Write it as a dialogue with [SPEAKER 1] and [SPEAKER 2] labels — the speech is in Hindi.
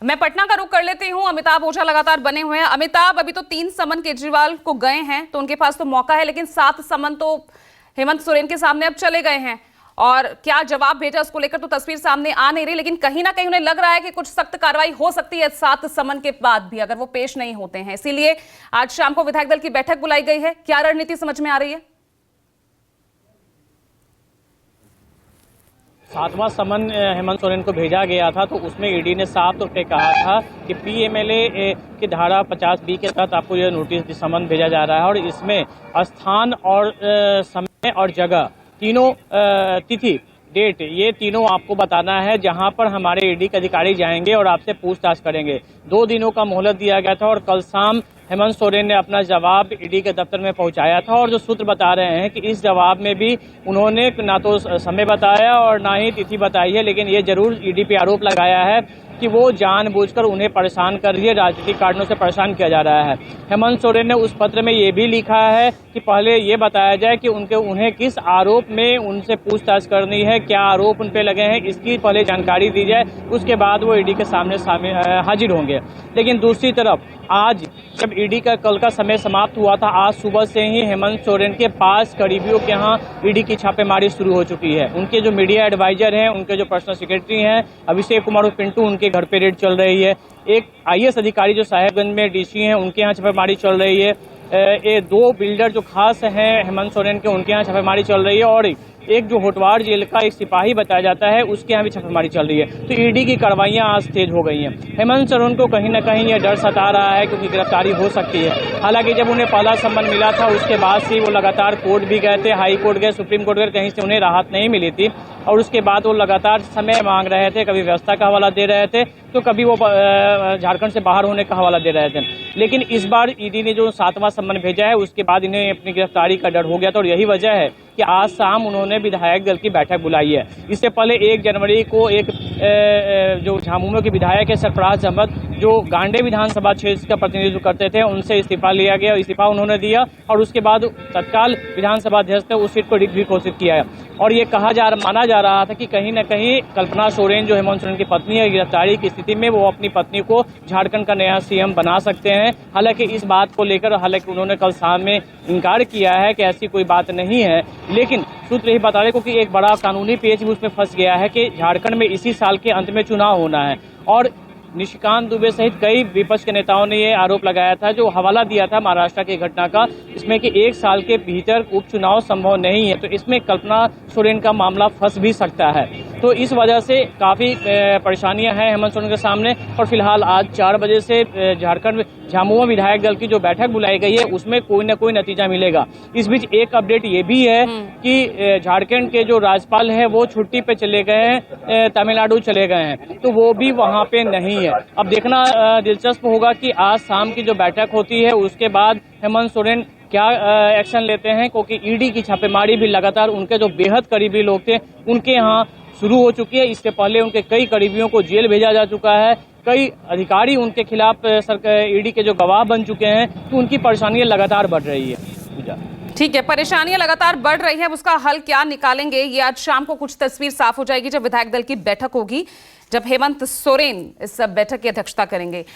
[SPEAKER 1] मैं पटना का रुख कर लेती हूँ। अमिताभ ओझा लगातार बने हुए हैं। अमिताभ, अभी तो 3 समन केजरीवाल को गए हैं, तो उनके पास तो मौका है, लेकिन 7 समन तो हेमंत सोरेन के सामने अब चले गए हैं। और क्या जवाब भेजा उसको लेकर तो तस्वीर सामने आ नहीं रही, लेकिन कहीं ना कहीं उन्हें लग रहा है कि कुछ सख्त कार्रवाई हो सकती है 7 समन के बाद भी, अगर वो पेश नहीं होते हैं। इसीलिए आज शाम को विधायक दल की बैठक बुलाई गई है। क्या रणनीति समझ में आ रही है?
[SPEAKER 2] 7वां समन हेमंत सोरेन को भेजा गया था, तो उसमें ईडी ने साफ तौर पे कहा था कि पीएमएलए की धारा 50B के तहत आपको यह नोटिस समन भेजा जा रहा है, और इसमें स्थान और समय और जगह तीनों तिथि डेट ये तीनों आपको बताना है, जहां पर हमारे ईडी के अधिकारी जाएंगे और आपसे पूछताछ करेंगे। 2 दिनों का मोहलत दिया गया था और कल शाम हेमंत सोरेन ने अपना जवाब ईडी के दफ्तर में पहुंचाया था। और जो सूत्र बता रहे हैं कि इस जवाब में भी उन्होंने ना तो समय बताया और ना ही तिथि बताई है, लेकिन ये जरूर ईडी पे आरोप लगाया है कि वो जानबूझकर उन्हें परेशान कर रही है, राजनीतिक कारणों से परेशान किया जा रहा है। हेमंत सोरेन ने उस पत्र में ये भी लिखा है कि पहले ये बताया जाए कि उन्हें किस आरोप में उनसे पूछताछ करनी है, क्या आरोप उन पे लगे हैं, इसकी पहले जानकारी दी जाए, उसके बाद वो ईडी के सामने हाजिर होंगे। लेकिन दूसरी तरफ आज जब ईडी का कल का समय समाप्त हुआ था, आज सुबह से ही हेमंत सोरेन के पास करीबियों के यहाँ ईडी की छापेमारी शुरू हो चुकी है। उनके जो मीडिया एडवाइजर हैं, उनके जो पर्सनल सेक्रेटरी हैं अभिषेक कुमार पिंटू, उनके घर पे रेड चल रही है। एक आईएएस अधिकारी जो साहेबगंज में डीसी हैं, उनके यहाँ छापेमारी चल रही है। ये 2 बिल्डर जो खास हैं हेमंत सोरेन के, उनके यहाँ छापेमारी चल रही है। और एक जो होटवार जेल का एक सिपाही बताया जाता है, उसके यहाँ भी छापेमारी चल रही है। तो ईडी की कार्रवाइयां आज तेज हो गई हैं। हेमंत सोरेन को कहीं न कहीं यह डर सता रहा है कि उनकी गिरफ्तारी हो सकती है। हालांकि जब उन्हें पहला सम्मन मिला था, उसके बाद से वो लगातार कोर्ट भी गए थे, हाई कोर्ट गए, सुप्रीम कोर्ट गए, कहीं से उन्हें राहत नहीं मिली थी। और उसके बाद वो लगातार समय मांग रहे थे, कभी व्यवस्था का हवाला दे रहे थे, तो कभी वो झारखंड से बाहर होने का हवाला दे रहे थे। लेकिन इस बार ईडी ने जो 7वां सम्मन भेजा है, उसके बाद इन्हें अपनी गिरफ्तारी का डर हो गया था। और यही वजह है कि आज शाम उन्होंने विधायक दल की बैठक बुलाई है। इससे पहले 1 जनवरी को एक जो झामुमो के विधायक है सरफराज अहमद, जो गांडे विधानसभा क्षेत्र का प्रतिनिधित्व करते थे, उनसे इस्तीफा लिया गया, इस्तीफा उन्होंने दिया और उसके बाद तत्काल विधानसभा अध्यक्ष ने उस सीट को रिक्त भी घोषित किया है। और ये माना जा रहा था कि कहीं न कहीं कल्पना सोरेन जो हेमंत सोरेन की पत्नी है, गिरफ्तारी की स्थिति में वो अपनी पत्नी को झारखंड का नया सीएम बना सकते हैं। हालांकि इस बात को लेकर उन्होंने कल शाम में इनकार किया है कि ऐसी कोई बात नहीं है। लेकिन सूत्र यही बता रहे क्योंकि एक बड़ा कानूनी पेच भी उसमें फंस गया है कि झारखंड में इसी साल के अंत में चुनाव होना है। और निशिकांत दुबे सहित कई विपक्ष के नेताओं ने ये आरोप लगाया था, जो हवाला दिया था महाराष्ट्र की घटना का, इसमें कि 1 साल के भीतर उपचुनाव संभव नहीं है। तो इसमें कल्पना सोरेन का मामला फंस भी सकता है। तो इस वजह से काफी परेशानियां हैं हेमंत सोरेन के सामने। और फिलहाल आज 4 बजे से झारखंड झामुमो विधायक दल की जो बैठक बुलाई गई है, उसमें कोई न कोई नतीजा मिलेगा। इस बीच एक अपडेट ये भी है कि झारखंड के जो राज्यपाल है वो छुट्टी पे चले गए हैं, तमिलनाडु चले गए हैं, तो वो भी वहां पे नहीं है। अब देखना दिलचस्प होगा कि आज शाम की जो बैठक होती है, उसके बाद हेमंत सोरेन क्या एक्शन लेते हैं, क्योंकि ईडी की छापेमारी भी लगातार उनके जो बेहद करीबी लोग थे उनके यहाँ शुरू हो चुकी है। इससे पहले उनके कई करीबियों को जेल भेजा जा चुका है, कई अधिकारी उनके खिलाफ ईडी के जो गवाह बन चुके हैं, तो उनकी परेशानियां लगातार बढ़ रही है।
[SPEAKER 1] ठीक है, परेशानियां लगातार बढ़ रही है, उसका हल क्या निकालेंगे ये आज शाम को कुछ तस्वीर साफ हो जाएगी जब विधायक दल की बैठक होगी, जब हेमंत सोरेन इस बैठक की अध्यक्षता करेंगे।